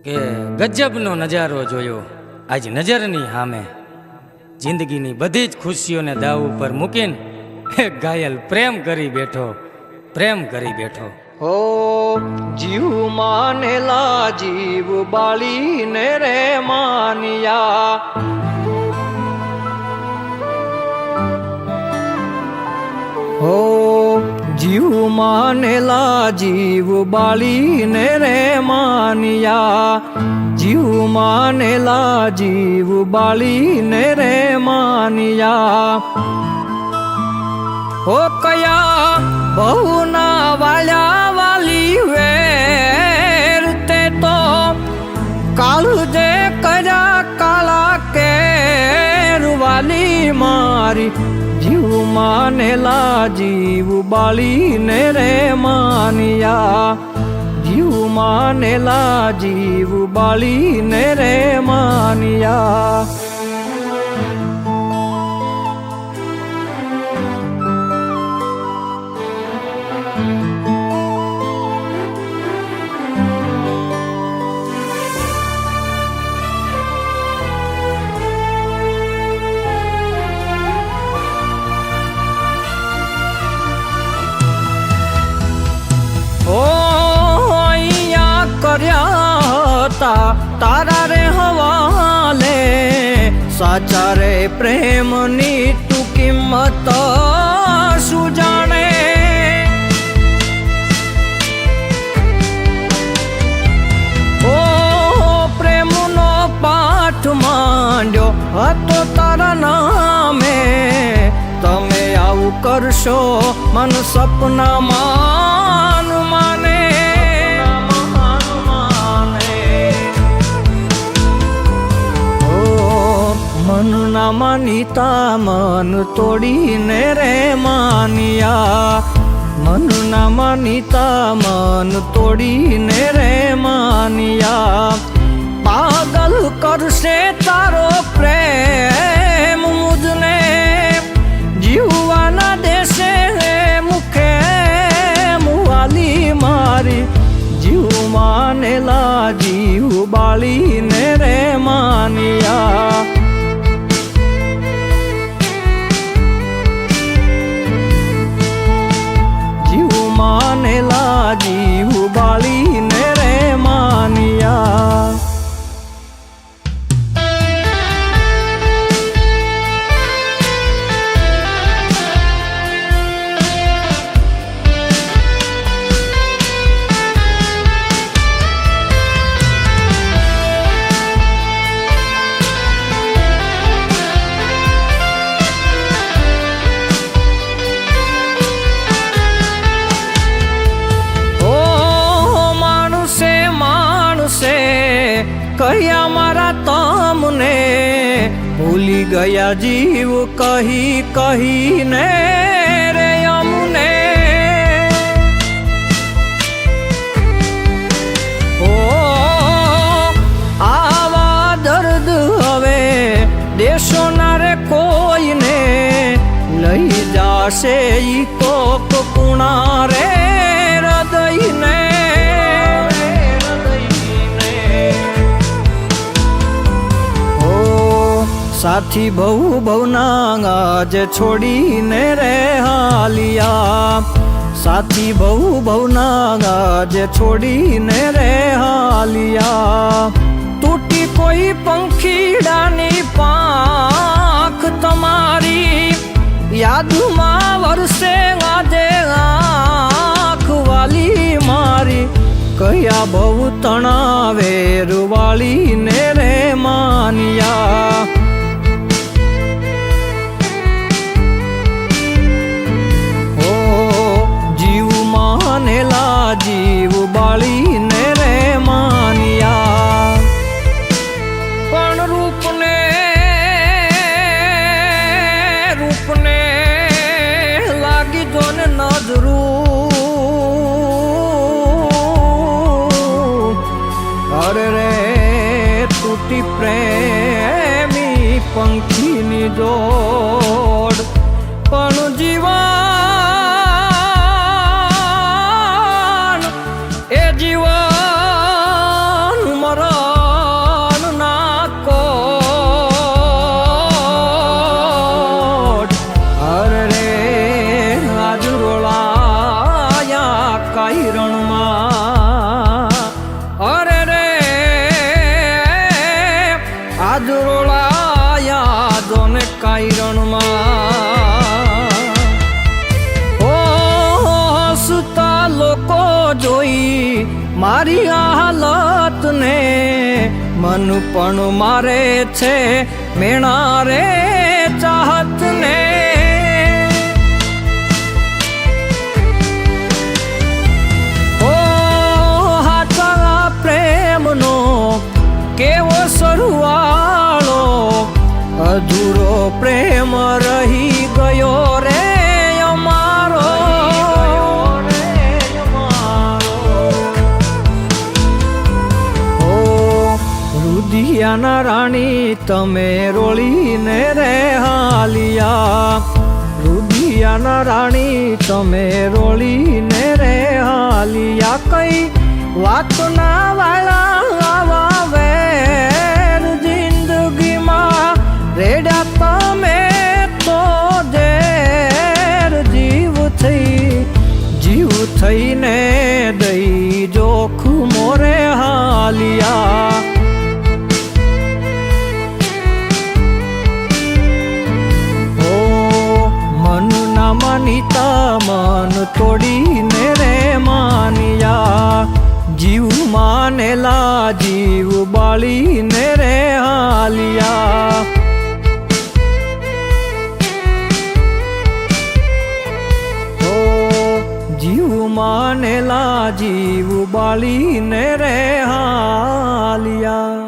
કે ગજબનો નજારો જોયો આજ નજરની સામે। જિંદગીની બધી જ ખુશીઓને દાવ ઉપર મૂકીને એક ઘાયલ પ્રેમ કરી બેઠો, પ્રેમ કરી બેઠો। હો જીવ માનેલા જીવ બાળીને રે માનિયા, હો જીવ માનેલા જીવ બાળીને રે માનિયા, જીવ માનેલા જીવ બાળીને રે માનિયા। હો કયા બહુના વાલ્યા વાલી વેર તે તો કાળજે કર્યા કાળા કેર વાલી મારી, જીવ માનેલા જીવ બાળીને રે માનિયા, જીવ માનેલા જીવ બાળીને રે માનિયા। તારા રે હવાલે સાચા રે પ્રેમની તું કિંમત શું જાણે, ઓ પ્રેમનો પાઠ માંડ્યો હતો તારા નામે, તમે આવું કરશો મન સપનામાં માને, મન ના માનીતા મન તોડીને રે માનિયા, મન ના માનીતા મન તોડીને રે માનિયા। પાગલ કરશે તારો પ્રેમ મુજને, જીવવાના દેશે મુખે મુવાલી મારી, જીવ માનેલા જીવ બાળીને રે માનિયા। માનેલા જીવ બાળીને રે માનિયા। કયા મારા તમને ભૂલી ગયા જીવ કહી કહીને રે અમને, ઓ આવા દર્દ હવે દેશો ના રે કોઈને, લઈ જાશે ઈ કોક કુણા રે હૃદયને, સાથી બહુ બહુના આજ છોડીને રે હાલિયા, સાથી બહુ બહુના આજ છોડીને રે હાલિયા। તૂટી કોઈ પંખીડાની પાંખ તમારી યાદમાં વરસે આજે આંખ વાલી મારી, કયા બહુ તણાવે રૂવાળીને રે માનિયા। જીવ બાળીને રે માનિયા, પણ રૂપને રૂપને લાગી જોને નજરું, અરે રે તૂટી પ્રેમી પંખીની જોડ, પણ જીવા જીવન મરણ મારી આ હાલત ને મન પણ મારે છે મેણા રે ચાહત ને ઓ હાચા પ્રેમનો કેવો સરવાળો અધૂરો પ્રેમ રહી ગયો રે અમારો ઓ રુધિયાના રાણી તમે રોળીને રે હાલિયા રુધિયાના રાણી તમે રોળીને રે હાલિયા કઈ વાતના વાળા આવા વેર જિંદગીમાં રેડા તમે તો જીવ થઈને દઈ જોખું મોરે હાલિયા ઓ મન ના માનીતા મન તોડીને રે માનિયા જીવ માનેલા જીવ બાળીને રે હાલિયા જીવ માનેલા જીવ બાળીને રે હાલિયા